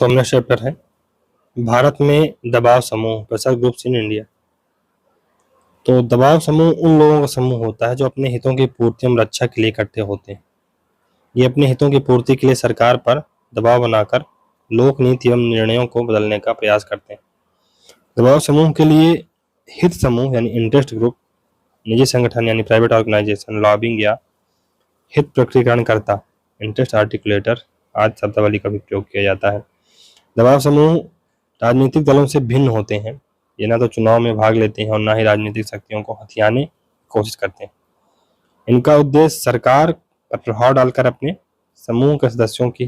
तो हमने चैप्टर है भारत में दबाव समूह प्रेशर ग्रुप्स इन इंडिया। तो दबाव समूह उन लोगों का समूह होता है जो अपने हितों की पूर्ति एवं रक्षा के लिए इकट्ठे होते हैं। ये अपने हितों की पूर्ति के लिए सरकार पर दबाव बनाकर लोक नीति एवं निर्णयों को बदलने का प्रयास करते हैं। दबाव समूह के लिए हित समूह यानी इंटरेस्ट ग्रुप, निजी संगठन यानी प्राइवेट ऑर्गेनाइजेशन, लॉबिंग या हित प्रकटीकरणकर्ता इंटरेस्ट आर्टिकुलेटर आदि शब्दावली का भी प्रयोग किया जाता है। दबाव समूह राजनीतिक दलों से भिन्न होते हैं। ये ना तो चुनाव में भाग लेते हैं और ना ही राजनीतिक शक्तियों को हथियाने की कोशिश करते हैं। इनका उद्देश्य सरकार पर प्रभाव डालकर अपने समूह के सदस्यों की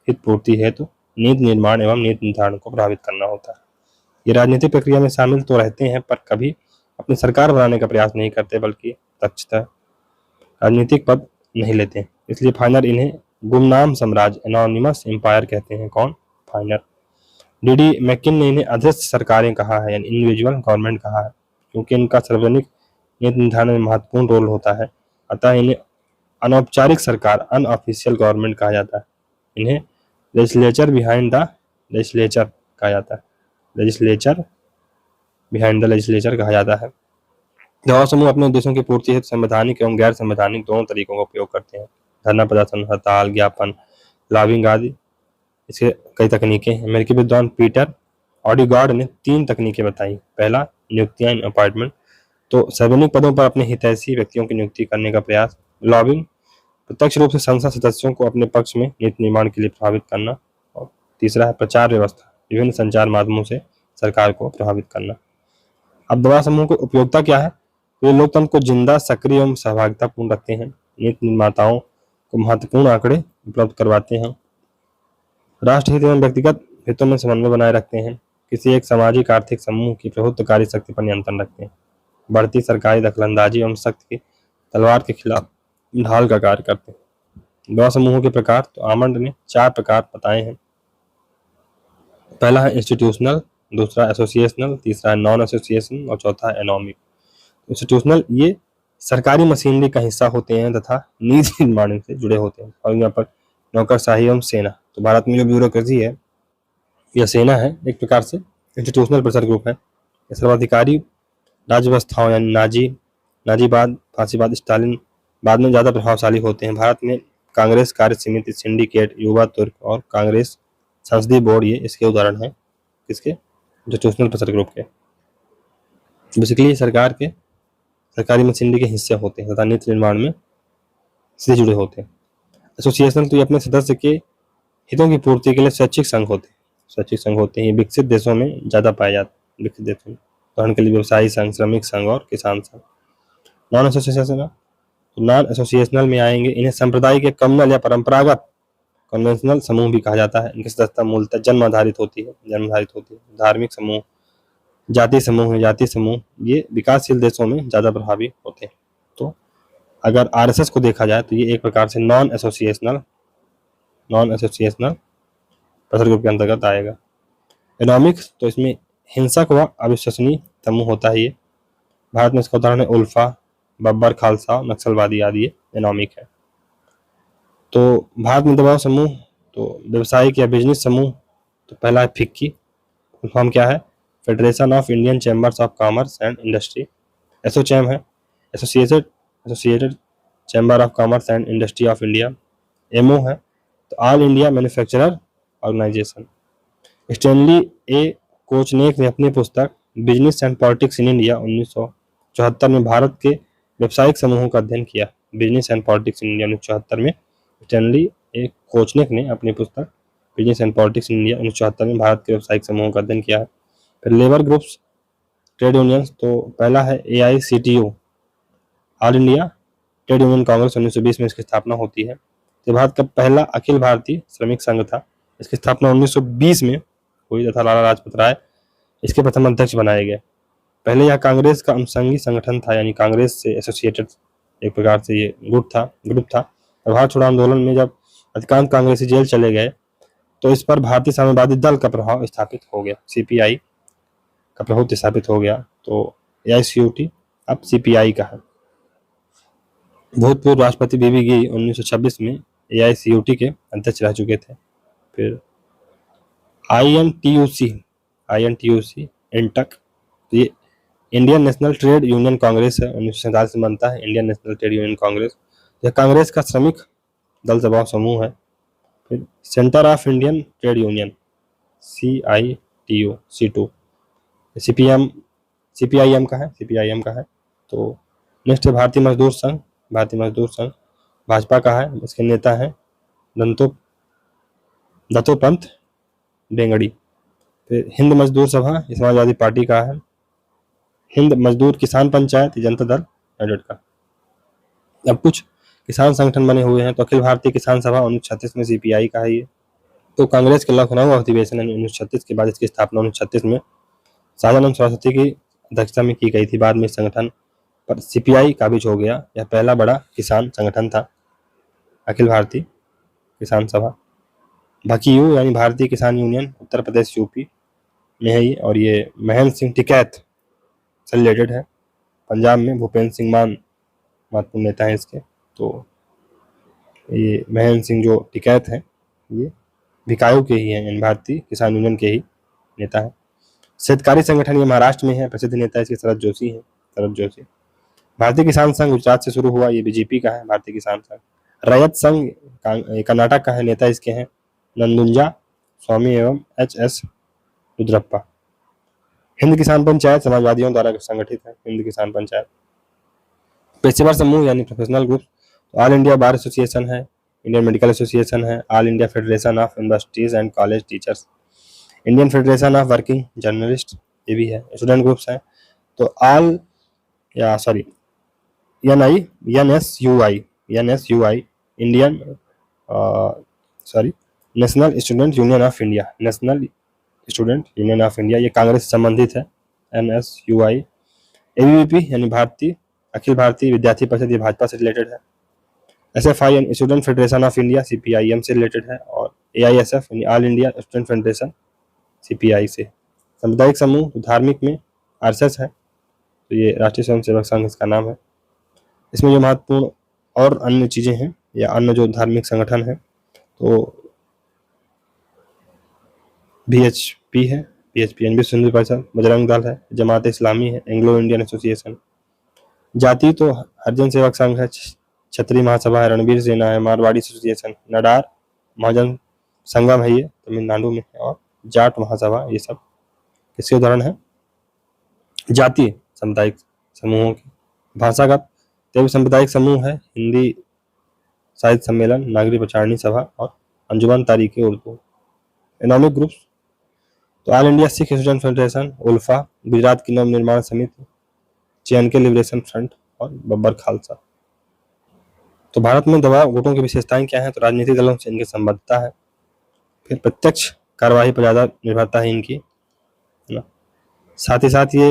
हित पूर्ति हेतु नीति निर्माण एवं नीति निर्धारण को प्रभावित करना होता है। ये राजनीतिक प्रक्रिया में शामिल तो रहते हैं पर कभी अपनी सरकार बनाने का प्रयास नहीं करते, बल्कि तटस्थ राजनीतिक पद नहीं लेते। इसलिए फाइनर इन्हें गुमनाम साम्राज्य एनोनिमस एम्पायर कहते हैं। कौन? फाइनर। डीडी मैकिन ने इन्हें अध्यक्ष सरकारें कहा है यानी इंडिविजुअल गवर्नमेंट कहा है, क्योंकि इनका सार्वजनिक नीति निर्धारण में महत्वपूर्ण रोल होता है। अतः इन्हें अनौपचारिक सरकार अनऑफिशियल गवर्नमेंट कहा जाता है। इन्हें लेजिस्लेचर बिहाइंड द लेजिस्लेचर कहा जाता है। लेजिस्लेचर बिहाइंड द लेजिस्लेचर कहा जाता है। दबाव समूह अपने उद्देश्यों की पूर्ति हेतु संवैधानिक एवं गैर संवैधानिक दोनों तरीकों का उपयोग करते हैं। धरना प्रदर्शन, हड़ताल, ज्ञापन, लॉबिंग आदि इसके कई तकनीकें हैं। अमेरिकी विद्वान पीटर ऑडिगार्ड ने 3 तकनीकें बताई। पहला, नियुक्तियां अपॉइंटमेंट, तो सार्वजनिक पदों पर अपने हितैषी व्यक्तियों की नियुक्ति करने का प्रयास। लॉबिंग, प्रत्यक्ष रूप से संसद सदस्यों को अपने पक्ष में नीति निर्माण के लिए प्रभावित करना। और तीसरा है प्रचार व्यवस्था, विभिन्न संचार माध्यमों से सरकार को प्रभावित करना। अब दबाव समूह की उपयोगिता क्या है? वे लोकतंत्र को जिंदा, सक्रिय एवं सहभागितापूर्ण रखते हैं। नीति निर्माताओं को महत्वपूर्ण आंकड़े उपलब्ध करवाते हैं। राष्ट्र हित एवं व्यक्तिगत हितों में समन्वय बनाए रखते हैं। किसी एक सामाजिक आर्थिक समूह की प्रभुत्वकारी शक्ति पर नियंत्रण रखते हैं। बढ़ती सरकारी दखलंदाजी एवं शक्ति की तलवार के खिलाफ ढाल का कार्य करते हैं। दबाव समूहों के प्रकार, तो आमंड ने 4 प्रकार बताए हैं। पहला है इंस्टीट्यूशनल, दूसरा एसोसिएशनल, तीसरा है नॉन एसोसिएशन और चौथा है एनोमिक। इंस्टीट्यूशनल ये सरकारी मशीनरी का हिस्सा होते हैं तथा नीति निर्माण से जुड़े होते हैं। और यहाँ पर नौकरशाही एवं सेना, तो भारत में जो ब्यूरोक्रेसी है यह सेना है एक प्रकार से। इंस्टीट्यूशनल प्रेशर ग्रुप है। ये सर्वाधिकारी राज्य व्यवस्थाओं यानी नाजीवाद, फांसीवाद, स्टालिन बाद में ज़्यादा प्रभावशाली होते हैं। भारत में कांग्रेस कार्य समिति, सिंडिकेट, युवा तुर्क और कांग्रेस संसदीय बोर्ड ये इसके उदाहरण हैं। किसके? इंस्टीट्यूशनल प्रेशर ग्रुप के। बेसिकली सरकारी मशीनरी के हिस्से होते हैं तथा नीति निर्माण में सीधे जुड़े होते हैं। एसोसिएशन तो ये अपने सदस्य के हितों की पूर्ति के लिए स्वैच्छिक संघ होते हैं। ये विकसित देशों में ज़्यादा पाए जाते हैं। विकसित देशों में उदाहरण के लिए व्यवसायी संघ, श्रमिक संघ और किसान संघ। नॉन एसोसिएशनल में आएंगे, इन्हें सांप्रदायिक या कम्युनल या परंपरागत कन्वेंशनल समूह भी कहा जाता है। इनकी सदस्यता मूलतः जन्म आधारित होती है। धार्मिक समूह, जाति समूह ये विकासशील देशों में ज़्यादा प्रभावी होते हैं। तो अगर आरएसएस को देखा जाए तो ये एक प्रकार से नॉन एसोसिएशनल प्रेशर ग्रुप के अंतर्गत आएगा। एनोमिक्स, तो इसमें हिंसक व अविश्वसनीय समूह होता है। ये भारत में इसका उदाहरण है उल्फा, बब्बर खालसा, नक्सलवादी आदि, ये एनोमिक है। तो भारत में दबाव समूह, तो व्यवसायिक या बिजनेस समूह, तो पहला है फिक्की, फुल फॉर्म क्या है? Federation of Indian Chambers of Commerce and Industry. ASSOCHAM है Associated Chamber of Commerce and Industry of India. MO है तो all India Manufacturer Organisation. Stanley A Kochanek ने अपनी पुस्तक Business and Politics in India 1974 में भारत के व्यावसायिक समूहों का अध्ययन किया। Business and Politics in India 1974 में स्टैनली ए कोचनेक ने अपनी पुस्तक Business and Politics in India 1974 में भारत के व्यावसायिक समूहों का अध्ययन किया है। फिर लेबर ग्रुप्स, ट्रेड यूनियंस, तो पहला है AICTU, all India trade union Congress. 1920 में इसकी स्थापना होती है। तो भारत का पहला अखिल भारतीय श्रमिक संघ था। इसकी स्थापना 1920 में हुई तथा लाला लाजपत राय इसके प्रथम अध्यक्ष बनाए गए। पहले यह कांग्रेस का अनुषंगी संगठन था, यानी कांग्रेस से एसोसिएटेड एक प्रकार से ये ग्रुप था। भारत छोड़ो आंदोलन में जब अधिकांश कांग्रेसी जेल चले गए तो इस पर भारतीय साम्यवादी दल का प्रभाव स्थापित हो गया। CPI का प्रभुत्व स्थापित हो गया। तो AICTU अब CPI का है। भूतपूर्व राष्ट्रपति बीबी गी 1926 में AICTU के अध्यक्ष रह चुके थे। फिर INTUC, INTUC इंटक, तो ये Indian national trade union Congress है, 1947 में बनता है Indian national trade union Congress. यह कांग्रेस का श्रमिक दल दबाव समूह है। फिर centre of Indian trade union, CITU, C2, CPIM का है, CPIM का है। तो नेक्स्ट है भारतीय मजदूर संघ, भारतीय मजदूर संघ भाजपा का है, इसके नेता हैं दत्तोपंत डेंगड़ी। फिर हिंद मजदूर सभा, ये समाजवादी पार्टी का है। हिंद मजदूर किसान पंचायत, जनता दल यूनाइटेड का। अब कुछ किसान संगठन बने हुए हैं, तो अखिल भारतीय किसान सभा 1936 में CPI का है ये। तो कांग्रेस के लखनऊ अधिवेशन 1936 के बाद इसकी स्थापना 1936 में सदानंद सरस्वती की अध्यक्षता में की गई थी। बाद में इस संगठन पर CPI काबिज हो गया। यह पहला बड़ा किसान संगठन था, अखिल भारतीय किसान सभा। भकीयू यानी भारतीय किसान यूनियन, उत्तर प्रदेश UP में है ये, और ये महेंद्र सिंह टिकैत से रिलेटेड है। पंजाब में भूपेंद्र सिंह मान महत्वपूर्ण नेता है इसके। तो ये महेंद्र सिंह जो टिकैत हैं ये भिकायू के ही हैं, भारतीय किसान यूनियन के ही नेता हैं। शेतकारी संगठन ये महाराष्ट्र में है, प्रसिद्ध नेता इसके शरद जोशी हैं, शरद जोशी। भारतीय किसान संघ गुजरात से शुरू हुआ, ये BJP का है, भारतीय किसान संघ। रैयत संघ कर्नाटक का है, नेता इसके हैं नंदुंजा स्वामी एवं HS रुद्रप्पा। हिंद किसान पंचायत समाजवादियों द्वारा संगठित है, हिंद किसान पंचायत। पेशेवर समूह यानी professional group, all India bar association है, इंडियन मेडिकल एसोसिएशन है, all India federation of universities and college teachers, Indian federation of working journalist, ये भी है। स्टूडेंट ग्रुप्स हैं तो NSUI Indian national student union of India, national student union of India, ये कांग्रेस से संबंधित है, NSUI। ABVP यानी भारतीय अखिल भारतीय विद्यार्थी परिषद, ये भाजपा से रिलेटेड है। SFI यानी student federation of India, CPIM से रिलेटेड है। और AISF यानी all India student federation, CPI से। सामुदायिक समूह धार्मिक में RSS है, तो ये राष्ट्रीय स्वयंसेवक संघ इसका नाम है। इसमें जो महत्वपूर्ण और अन्य चीज़ें हैं या अन्य जो धार्मिक संगठन है, तो BHP है, BHP विश्व हिंदू परिषद, बजरंग दल है, जमात इस्लामी है, एंग्लो इंडियन एसोसिएशन। जाति तो हरिजन सेवक संघ है, क्षत्रिय महासभा है, रणवीर सेना है, मारवाड़ी एसोसिएशन, नडार महाजन संगम है, ये तमिलनाडु में है। और जाट महासभा, ये सब किसके उदाहरण है? जातीय सामुदायिक समूहों की। भाषागत 23 सांप्रदायिक समूह है, हिंदी साहित्य सम्मेलन, नागरिक प्रचारणी सभा और अंजुमन तारीख उर्दू। इकोनॉमिक ग्रुप्स तो all India Sikh student federation, ULFA, Gujarat की नव निर्माण समिति, JNK लिबरेशन फ्रंट और बब्बर खालसा। तो भारत में दवा वोटों की विशेषताएं क्या हैं? तो राजनीतिक दलों से इनकी संबद्धता है, फिर प्रत्यक्ष कार्यवाही पर ज़्यादा निर्भरता है इनकी, है ना। साथ ही साथ ये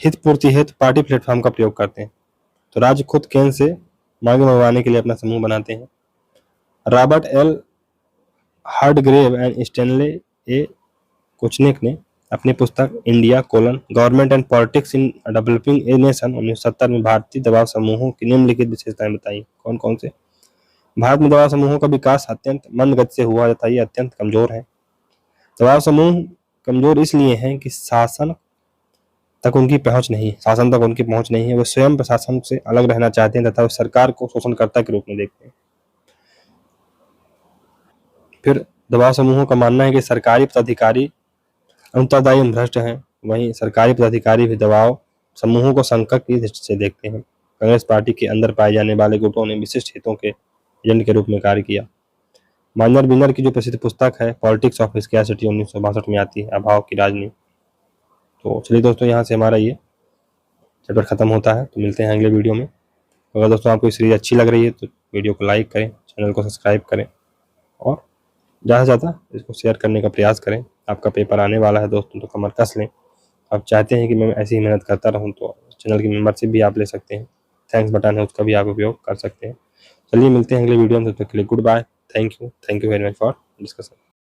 हित पूर्ति हेतु पार्टी प्लेटफॉर्म का प्रयोग करते हैं, तो राज्य खुद केंद्र से मांगे मंगवाने के लिए अपना समूह बनाते हैं। Robert L Hardgrave and Stanley A Kochanek ने अपनी पुस्तक India Government and Politics in Developing a Nation 1970 में भारतीय दबाव समूहों की निम्नलिखित विशेषताएं बताई। कौन कौन से? भारत में दबाव समूहों का विकास अत्यंत मंद गति से हुआ तथा ये अत्यंत कमजोर है। दबाव समूह कमजोर इसलिए हैं कि शासन तक उनकी पहुंच नहीं है, वे स्वयं प्रशासन से अलग रहना चाहते हैं तथा वे सरकार को शोषणकर्ता के रूप में देखते हैं। फिर दबाव समूहों का मानना है कि सरकारी पदाधिकारी अंतर्दायी एवं भ्रष्ट हैं, वहीं सरकारी पदाधिकारी भी दबाव समूहों को संकट की दृष्टि से देखते हैं। कांग्रेस पार्टी के अंदर पाए जाने वाले गुटों ने विशिष्ट हितों के एजेंट के रूप में कार्य किया। माइनर बिनर की जो प्रसिद्ध पुस्तक है पॉलिटिक्स ऑफ स्कैरसिटी 1962 में आती है, अभाव की राजनीति। तो चलिए दोस्तों, यहाँ से हमारा ये चैप्टर खत्म होता है, तो मिलते हैं अगले वीडियो में। अगर दोस्तों आपको सीरीज अच्छी लग रही है तो वीडियो को लाइक करें, चैनल को सब्सक्राइब करें और ज़्यादा से ज़्यादा इसको शेयर करने का प्रयास करें। आपका पेपर आने वाला है दोस्तों, तो कमर कस लें। आप चाहते हैं कि मैं ऐसी ही मेहनत करता रहूं तो चैनल की मेंबरशिप भी आप ले सकते हैं, थैंक्स बटन है उसका भी आप उपयोग कर सकते हैं। चलिए मिलते हैं अगले वीडियो में, तब तक के लिए good bye, thank you very much for discussion.